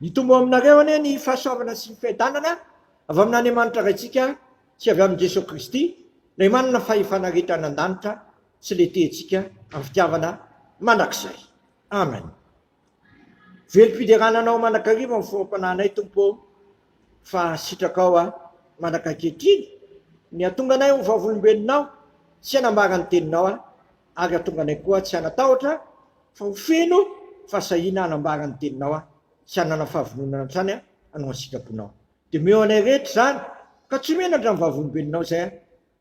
Nitombo aminareo anie ny fahasoavana sy ny fiadanana avy amin'Andriamanitra raitsika sy avy amin'ny Jesosy Kristy, ilay manana fahefana rehetra an-danitra sy le tehintsika amin'ny fitiavana mandrakizay. Amen. Velom-piderananao mandrakariva amin'ny fomam-pananay Tompo, fa sitraka ao mandrakaketiny ny atonga anay ho vavolombelonao sy hanambara ny teninao ary atonga anay koa tsy hanatahotra fa ho feno fahasahiana hanambara ny teninao sy hanana fahavononana trany hanao ny sitraponao. Dia meo anay rehetra zany ka tsy menatra ny vavolombelonao zay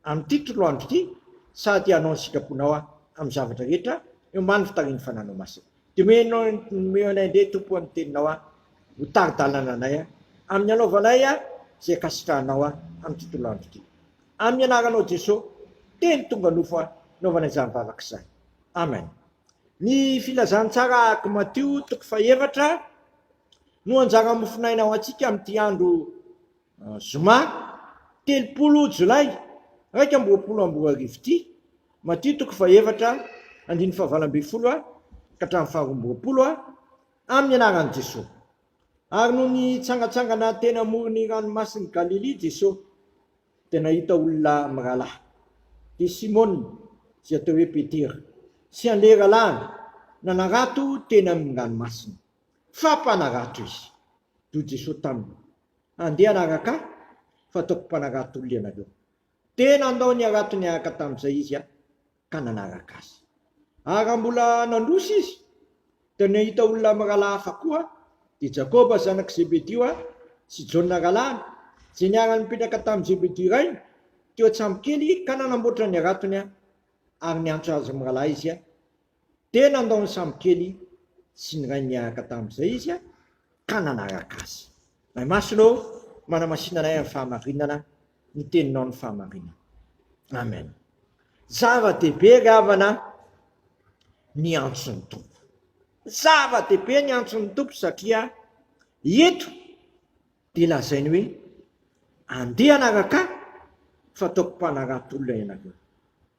amin'ity toloandro ity, sady hanao ny sitraponao amin'ny zavatra rehetra eo ambany fitarian'ny fananao masina. Dia meo anay ndray Tompo amin'ny teninao ho taridalana anay amin'ny anaovanay zay kasitrahanao amin'ny toloandro ity. Amin'ny anaranao Jesosy, teny tonga nofo naovanay izany vavaka izay. Amen. Ny filazantsara araka Matio 7 no anjara mofinaina ho antsika amin'ity andro zoma 30 Jolay 2024 ity. Matio 7 andiny 12 ka hatramin'ny 20 amin'ny anaran'i Jesosy. Ary no ny tsangatsangana teny amoron'ny ranomasin'i Galilea Jesosy dia nahita olona mirahalahy. Dia Simona izay atao hoe Petera sy an'ilay rahalahy nanarato teny amin'ny ranomasina. Fampanarato izy. Toy Jesosy taminy: andeha anaraka fa ataoko mpanarato olona ianareo. Tena andao niarato niaraka tamin'izay izy ka nanaraka azy. Ary mbola nandroso izy dia nahita olona mirahalahy hafa koa, dia Jakoba zanak' Zebedio sy Jona rahalahy izay niarany mipetraka tamin'ny Zebedio iray teo an-tsambo kely ka nanamboatra ny aratony ary niantso azy mirahalahy izy dia nandao ny sambo kely sy ny ray niaraka tamin'izay izy ka nanaraka azy. Nay masonao manamasinanay amin'ny fahamarinana ny teninao ny fahamarinana. Amen. Zava-dehibe ravana ny antson'ny Tompo. Zava-dehibe ny antson'ny Tompo satria eto dia lazainy hoe andeha anaraka fa ataoko mpanarato olona ianareo.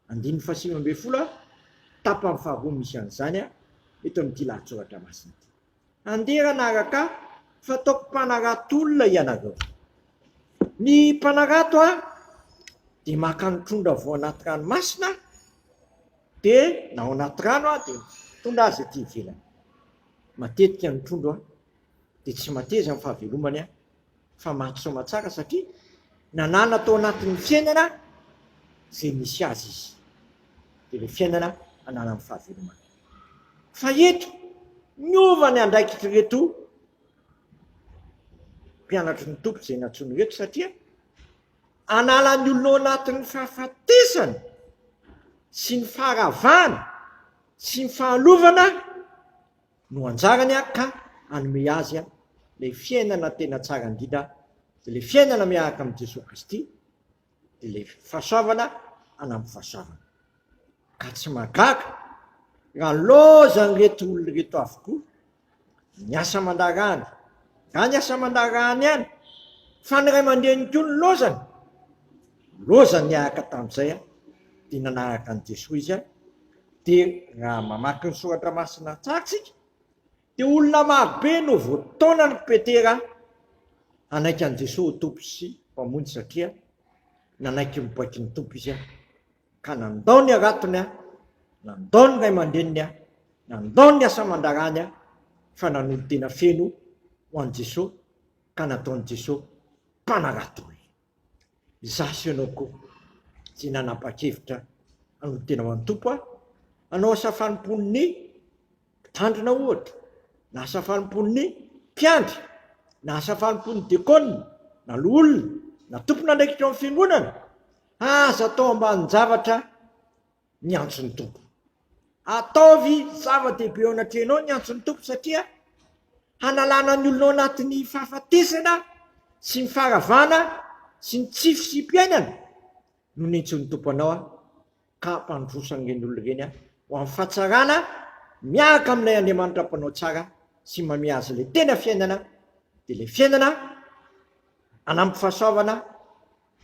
5:20 tapany faharoa misy an'izany eto amin'ity lahatsoratra masina ity. Andeha anaraka fa ataoko mpanarato olona ianareo. Ny mpanarato dia maka nitondra vao anaty ranomasina dia na ao anaty rano dia tondra azy aty ivelany. Matetika ny trondro dia tsy mateza amin'ny fahavelomany fa maty soa matsara satria nanana tao anatin'ny fiainana izay misy azy izy. Dia ilay fiainana hanana amin'ny fahavelomany. Fa eto niovany andraikitra reto mpianatry ny Tompo izay natsony reto satria hanala ny olona ao anatin'ny fahafatesana sy ny faharavana sy ny fahalovana no anjarany ka hanome azy ilay fiainana tena tsara indrindra, dia ilay fiainana miaraka amin'ny Jesosy Kristy, dia ilay fahasoavana hanampy fahasoavana. Ka tsy magaga raha lozany reto olona reto avokoa niasa mandarany, raha niasa mandarany ihany fa ny ray aman-dreny koa ny lozany niaraka tamin'izay dia nanaraka an'i Jesosy izy dia raha mamaky ny soratra masina tsara tsika dia olona marobe no voataona ny Petera hanaiky an'i Jesosy ho Tompo sy mpamonjy satria nanaiky miboaky ny Tompo izy ka nandao ny aratony nandao ny ray aman-dreniny nandao ny asa mandarany fa nanolo tena feno ho an'i Jesosy ka nataon'i Jesosy mpanarato olona. Izaho sy ianao koa tsy nanapa-kevitra hanolo tena ho an'ny Tompo hanao asa fanompon'ny mpitandrina ohatra, na asa fanompon'ny mpiandry, na asa fanompon'ny diakona, na olona, na tompona andraikitra amin'ny fiangonana, aza atao ambanin-javatra ny antson'ny Tompo. Ataovy zava-dehibe ao anatrehanao ny antson'ny Tompo satria hanalana ny olona ao anatin'ny fahafatesana sy ny faharavana sy ny tsy fisym-piainana no nentson'ny Tompo anao ka mpandrosany ireny olona ireny ho amin'ny fahatsarana miaraka aminay Andriamanitra mpanao tsara sy mamia azy ilay tena fiainana, dia ilay fiainana hanampy fahasoavana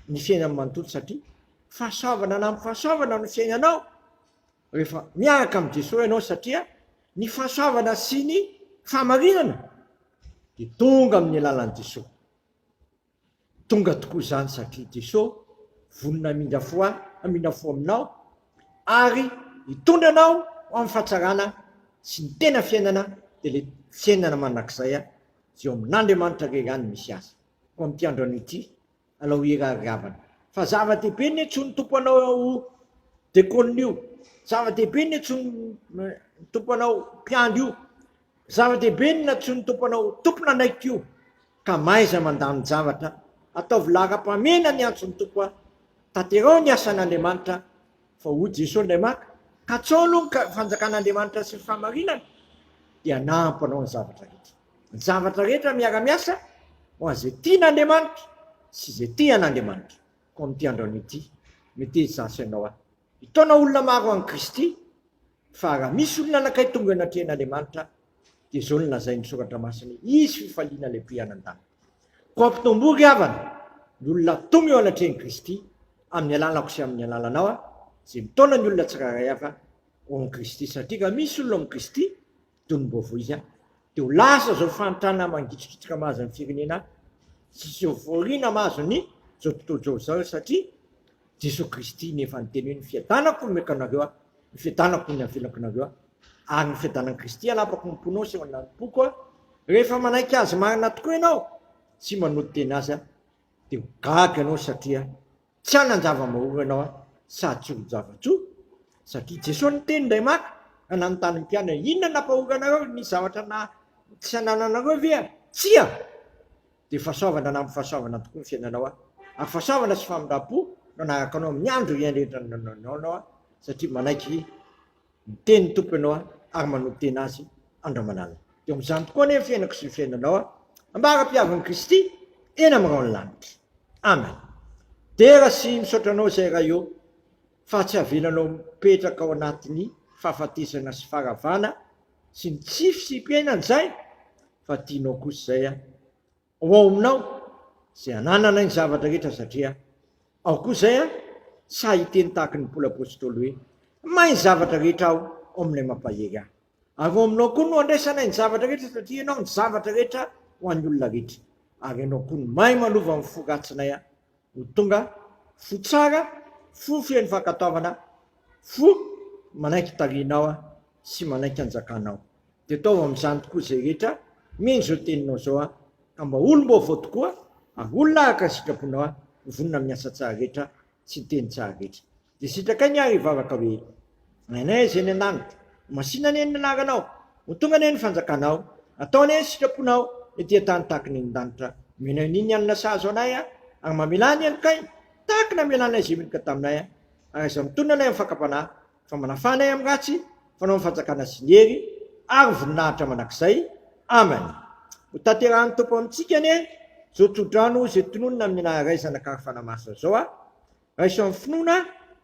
ny fiainana manontolo satria fahasoavana hanampy fahasoavana no fiainanao rehefa miaraka amin'ny Jesosy ianao satria ny fahasoavana sy ny fahamarinana dia tonga amin'ny alalan'i Jesosy. Tonga tokoa izany satria Jesosy vonona mindra fo aminao ary hitondra anao ho amin'ny fahatsarana sy ny tena fiainana dia le fiainana manak'izay zay eo amin'Andriamanitra irery ihany misy azy. Ko amin'ity andro ity alao hirariavana fa zava-dehibe ny tsy ny tompo anao dekonina io, zava-dehibe ny tsy ny tompo anao mpiandro io, zava-dehibe ny tsy ny tompo anao tompona naiky io, ka maiza mandany zavatra ataovy lara-pamena ny antsony tompo tanterao ny asan'Andriamanitra fa ho Jesosy indray maka ka tsao aloha ny fanjakan'Andriamanitra sy ny fahamarinana dia nampy anao ny zavatra rehetra. Ny zavatra rehetra miara-miasa ho an'izay tian'Andriamanitra sy izay tian'Andriamanitra. Ko amin'ity androany ity mety zasy ianao hitaona olona maro an'i Kristy fa raha misy olona anakay tonga anatrehan'Andriamanitra dia izao no lazain'ny soratra masina izy fifaliana lehibe anan-tany. Ko ampitombory havana ny olona tonga eo anatrehan'i Kristy amin'ny alalako sy amin'ny alalanao zay mitaona ny olona tsiraray hafa ho an'i Kristy satria raha misy olona amin'i Kristy tonom-baovao izy dia ho lasa zao fanontana mangitrikitrika mahazo ny firenena sy izao voariana mahazo ny zao tontolo zao satria Jesosy Kristy nefa niteny hoe ny fiadanako ny mekanareo ny fiadanako ny avelako nareo ary ny fiadanan'i Kristy anapako ny mponao sy manapoko rehefa manaiky azy marina tokoa ianao sy manoto tena azy dia ho gaga ianao satria tsy hanan-java-mahoro ianao sady tsy ho zava-tsoa satria Jesosy niteny indray maka ananontany ny mpianatra inona nampahoro anareo ny zavatra na tsy hanananareo ve tsia dia fahasoavana na amin'ny fahasoavana tokoa ny fiainanao ary fahasoavana sy famindrapo nanaraka anao amin'ny andro iainrehetra nanao satria manaiky miteny ny tompo ianao ary manoto tena azy andro aman'alina. Dia amin'izany tokoa nefa fiainako sy ny fiainanao ambara-piavan'i Kristy eny amin'irao ny lanitra. Amen. Dera sy misaotra anao izay raha eo fa tsy avelanao mipetraka ao anatin'ny fahafatesana sy faharavana sy ny tsify sy mpiainana izay fa tianao kosa izay ao aminao izay ananana ny zavatra rehetra satria ao koa izay sahiteny tahaka ny Paoly apôstôly hoe mahay ny zavatra rehetra ao amin'ilay mampahery ahy. Ary ao aminao koa no andraisanay ny zavatra rehetra satria ianao ny zavatra rehetra ho an'ny olona rehetra. Ary ianao koa no mahay manova amin'ny fo ratsinay ho tonga fo tsara, fo fihain'ny fankatoavana, fo manaiky tarihinao sy manaiky anjakanao. Dia ataova amin'izany tokoa izay rehetra meny izao teninao izao ka mba olom-baovao tokoa ary olona araka ny sitraponao vonona miasa tsara rehetra sy ny teny tsara rehetra. Dia sitraka ny ary hivavaka hoe ainay izay ny an-danitra masinany eny ny anaranao ho tonga ny eny fanjakanao ataony eny sitraponao ety an-tany tahaka ny an-danitra menao niny anina sahazo anay ary mamelany any kay tahaka na melanay izay meloka taminay ary iza mitondra anay amin'ny fakapanahy fa manafanay amin'ny ratsy fanao amin'ny fanjakana sy ny hery ary voninahitra manak'izay. Amen. Ho tanterahany tompo amintsika anie zao todrano izay tononona amin'ny anaray zanakary fanamasina zao raiso amin'ny finoana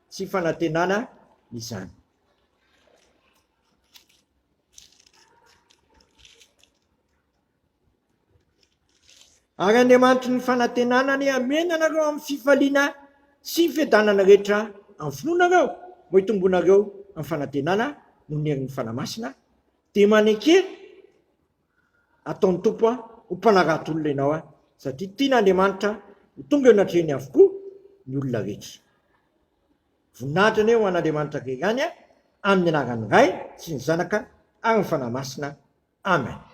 sy fanantenana izany. Ary Andriamanitry ny fanantenana amena anareo amin'ny fifaliana sy fiadanana rehetra amin'ny finoanareo mbo hitombonareo amin'ny fanantenana noho ny herin'ny fanamasina dia manekery ataon'ny tompo ho mpanarato olona ianao satria tian'Andriamanitra ho tonga eo anatrehany avokoa ny olona rehetra. Voninahitra anie ho an'Andriamanitra rery ihany amin'ny anaran'ny Ray sy ny Zanaka ary ny fanamasina. Amen.